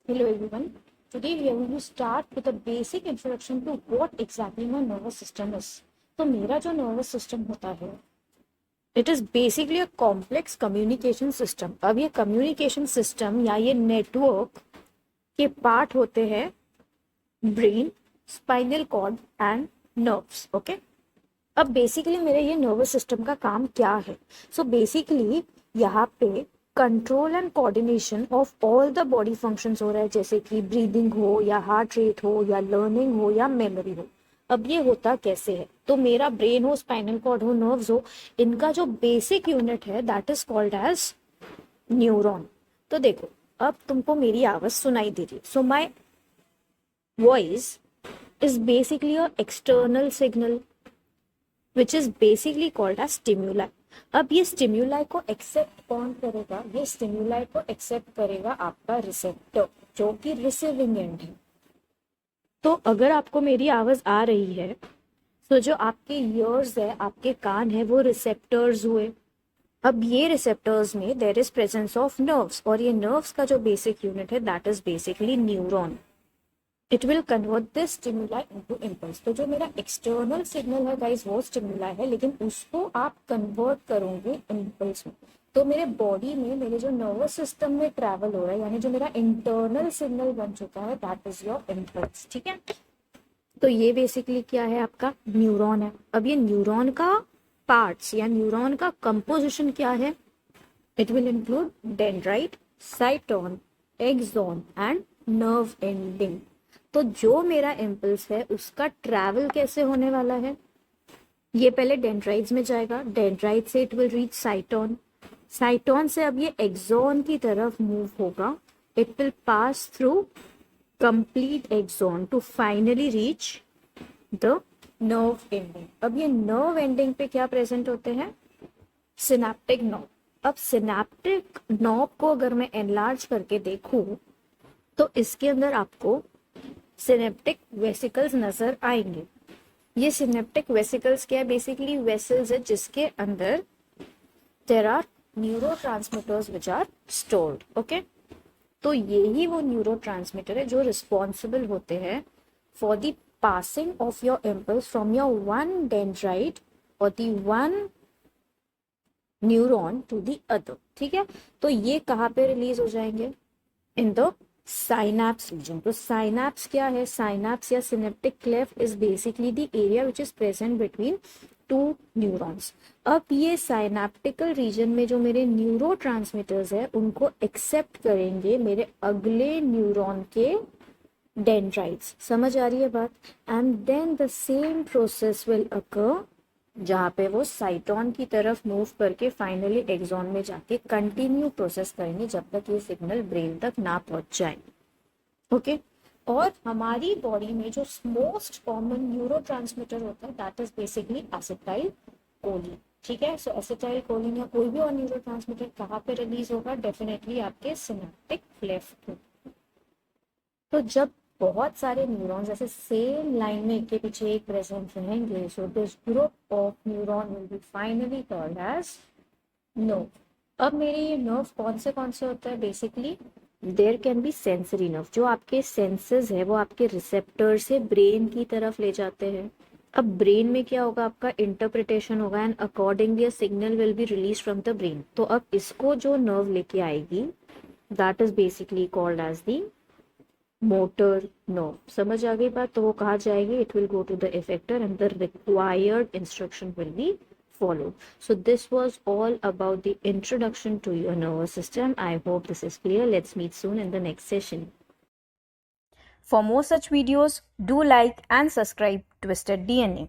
Hello everyone. Today we are going to start with a basic introduction to what exactly my nervous system is. तो मेरा जो nervous system होता है, it is basically a complex communication system. अब ये communication system या ये network के part होते हैं brain, spinal cord and nerves. Okay? अब बेसिकली मेरे ये नर्वस सिस्टम का काम क्या है? सो बेसिकली यहाँ पे control and coordination of all the body functions हो रहा है, जैसे कि ब्रीदिंग हो या हार्ट रेट हो या लर्निंग हो या मेमोरी हो। अब ये होता कैसे है? तो मेरा ब्रेन हो, स्पाइनल कॉर्ड हो, नर्व्स हो, इनका जो बेसिक यूनिट है that is called as neuron. तो देखो, अब तुमको मेरी आवाज सुनाई दे रही है, so my voice is basically a external signal which is basically called as stimuli. अब ये स्टिम्युलाई को एक्सेप्ट कौन करेगा? ये स्टिम्युलाई को एक्सेप्ट करेगा आपका रिसेप्टर, जो कि रिसीविंग एंड है। तो अगर आपको मेरी आवाज आ रही है, तो जो आपके ईयर्स है, आपके कान है, वो रिसेप्टर्स हुए। अब ये रिसेप्टर्स में there is presence of nerves, और ये नर्व्स का जो बेसिक यूनिट है that is basically neuron. It will convert this stimuli into impulse. तो जो मेरा एक्सटर्नल सिग्नल है गाइस, वो स्टिमुलाई है, लेकिन उसको आप कन्वर्ट करोगे इम्पल्स में। तो मेरे बॉडी में, मेरे जो नर्वस सिस्टम में ट्रैवल हो रहा है, यानी जो मेरा इंटरनल सिग्नल बन चुका है, दैट इज योर इम्पल्स। ठीक है, तो ये बेसिकली क्या है? आपका न्यूरॉन है। अब ये न्यूरॉन का पार्ट्स या न्यूरॉन का कंपोजिशन क्या है? It will include dendrite, cyton, axon and nerve ending. तो जो मेरा इम्पल्स है उसका ट्रैवल कैसे होने वाला है? ये पहले डेंड्राइट्स में जाएगा, डेंड्राइट से it will reach cyton, cyton से अब ये एक्सॉन की तरफ मूव होगा, it will pass through complete axon to finally reach the nerve ending. अब ये नर्व एंडिंग पे क्या प्रेजेंट होते हैं? Synaptic knob. अब सिनेप्टिक नॉब को अगर मैं एनलार्ज करके देखूं तो इसके अंदर आपको सिनेप्टिक वेसिकल्स नजर आएंगे। ये सिनेप्टिक वेसिकल्स क्या है? बेसिकली वेसल्स है जिसके अंदर there are neurotransmitters which are stored. Okay, तो यही वो न्यूरोट्रांसमीटर है जो रिस्पॉन्सिबल होते हैं for the passing of your impulse from your one dendrite और the one neuron to the other. ठीक है, तो ये कहाँ पे रिलीज हो जाएंगे? In the synapse region. तो साइनैप्स क्या है? साइनैप्स या synaptic cleft is basically the area which is present between two neurons. अब ये साइनैप्टिकल रीजन में जो मेरे न्यूरोट्रांसमीटर्स है उनको एक्सेप्ट करेंगे मेरे अगले न्यूरॉन के डेंड्राइट्स। समझ आ रही है बात? And then the same process will occur, जहाँ पे वो साइटोन की तरफ मूव करके फाइनली एक्सॉन में जाके कंटिन्यू प्रोसेस करेंगे जब तक ये सिग्नल ब्रेन तक ना पहुंच जाए। ओके, और हमारी बॉडी में जो मोस्ट कॉमन न्यूरोट्रांसमीटर होता है that is basically acetyl choline. ठीक है, सो एसिटाइल कोलिन या कोई भी और न्यूरोट्रांसमीटर कहाँ पे रिलीज होगा? डेफिनेटली आपके सिनेप्टिक क्लेफ्ट में। तो जब बहुत सारे न्यूरॉन्स ऐसे सेम लाइन में एक के पीछे एक प्रेजेंट रहेंगे, so this group of neuron will be finally called as nerve. अब मेरे ये नर्व कौन से होता है? Basically there can be sensory nerve. जो आपके सेंसेस है वो आपके रिसेप्टर से ब्रेन की तरफ ले जाते हैं। अब ब्रेन में क्या होगा? आपका इंटरप्रिटेशन होगा and accordingly signal will be release from the brain. तो अब इसको जो नर्व लेके आएगी that is basically called as the motor nerve. समझ आ गई बात? तो वो कहा जाएगी, it will go to the effector and the required instruction will be followed. So this was all about the introduction to your nervous system. I hope this is clear. Let's meet soon in the next session. For more such videos, do like and subscribe Twisted DNA.